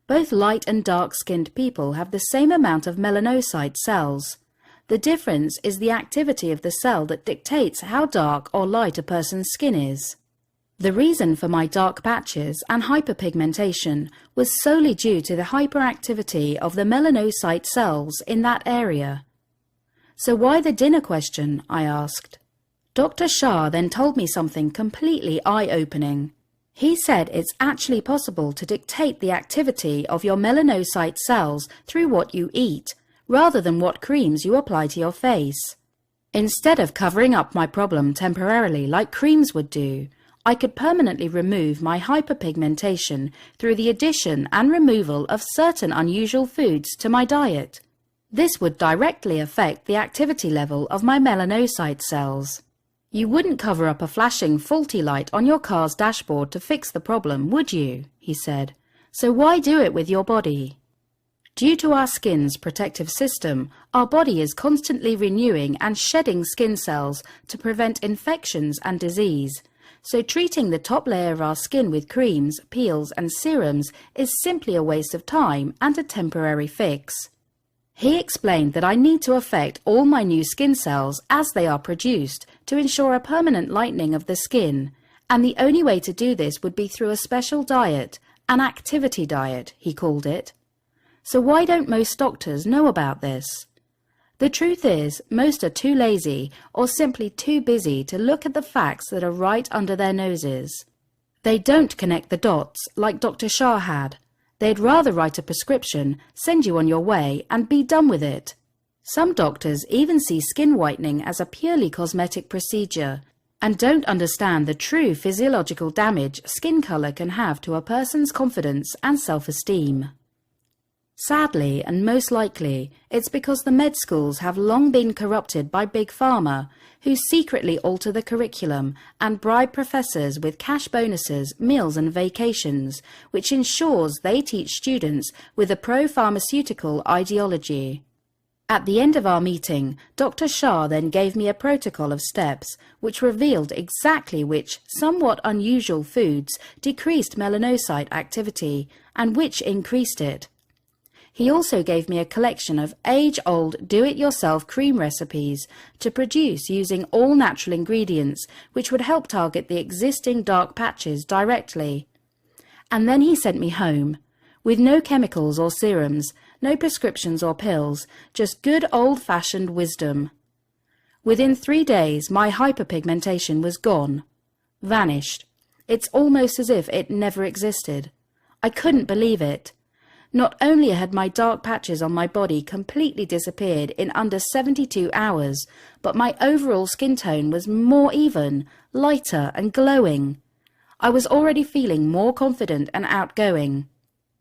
Both light and dark-skinned people have the same amount of melanocyte cells. The difference is the activity of the cell that dictates how dark or light a person's skin is. The reason for my dark patches and hyperpigmentation was solely due to the hyperactivity of the melanocyte cells in that area. "So why the dinner question?" I asked. Dr. Shah then told me something completely eye-opening. He said it's actually possible to dictate the activity of your melanocyte cells through what you eat, rather than what creams you apply to your face. Instead of covering up my problem temporarily like creams would do, I could permanently remove my hyperpigmentation through the addition and removal of certain unusual foods to my diet. This would directly affect the activity level of my melanocyte cells. "You wouldn't cover up a flashing faulty light on your car's dashboard to fix the problem, would you?" he said. "So why do it with your body?" Due to our skin's protective system, our body is constantly renewing and shedding skin cells to prevent infections and disease. So treating the top layer of our skin with creams, peels and serums is simply a waste of time and a temporary fix. He explained that I need to affect all my new skin cells as they are produced to ensure a permanent lightening of the skin, and the only way to do this would be through a special diet, an activity diet, he called it. So why don't most doctors know about this? The truth is, most are too lazy or simply too busy to look at the facts that are right under their noses. They don't connect the dots like Dr. Shah had. They'd rather write a prescription, send you on your way, and be done with it. Some doctors even see skin whitening as a purely cosmetic procedure and don't understand the true physiological damage skin color can have to a person's confidence and self-esteem. Sadly, and most likely, it's because the med schools have long been corrupted by Big Pharma, who secretly alter the curriculum and bribe professors with cash bonuses, meals and vacations, which ensures they teach students with a pro-pharmaceutical ideology. At the end of our meeting, Dr. Shah then gave me a protocol of steps, which revealed exactly which somewhat unusual foods decreased melanocyte activity and which increased it. He also gave me a collection of age-old do-it-yourself cream recipes to produce using all natural ingredients, which would help target the existing dark patches directly. And then he sent me home, with no chemicals or serums, no prescriptions or pills, just good old-fashioned wisdom. Within 3 days, my hyperpigmentation was gone, vanished. It's almost as if it never existed. I couldn't believe it. Not only had my dark patches on my body completely disappeared in under 72 hours, but my overall skin tone was more even, lighter and glowing. I was already feeling more confident and outgoing.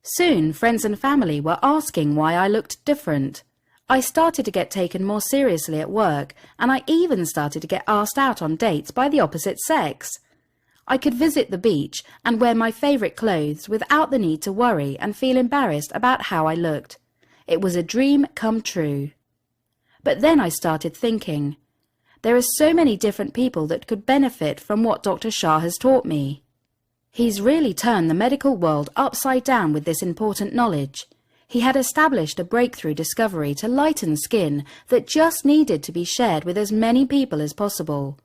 Soon, friends and family were asking why I looked different. I started to get taken more seriously at work, and I even started to get asked out on dates by the opposite sex. I could visit the beach and wear my favourite clothes without the need to worry and feel embarrassed about how I looked. It was a dream come true. But then I started thinking, there are so many different people that could benefit from what Dr. Shah has taught me. He's really turned the medical world upside down with this important knowledge. He had established a breakthrough discovery to lighten skin that just needed to be shared with as many people as possible.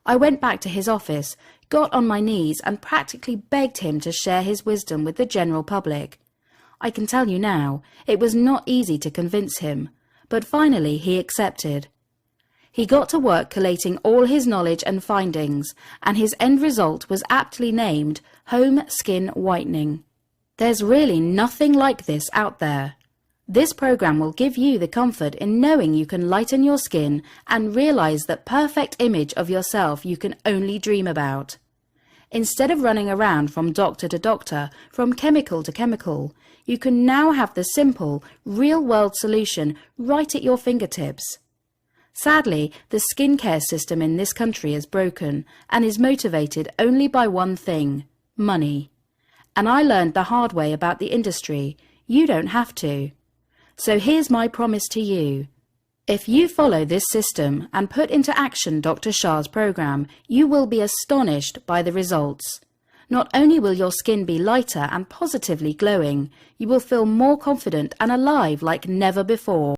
I went back to his office, got on my knees and practically begged him to share his wisdom with the general public. I can tell you now, it was not easy to convince him, but finally he accepted. He got to work collating all his knowledge and findings, and his end result was aptly named Home Skin Whitening. There's really nothing like this out there. This program will give you the comfort in knowing you can lighten your skin and realize that perfect image of yourself you can only dream about. Instead of running around from doctor to doctor, from chemical to chemical, you can now have the simple, real-world solution right at your fingertips. Sadly, the skincare system in this country is broken and is motivated only by one thing: money. And I learned the hard way about the industry. You don't have to. So here's my promise to you. If you follow this system and put into action Dr. Shah's program, you will be astonished by the results. Not only will your skin be lighter and positively glowing, you will feel more confident and alive like never before.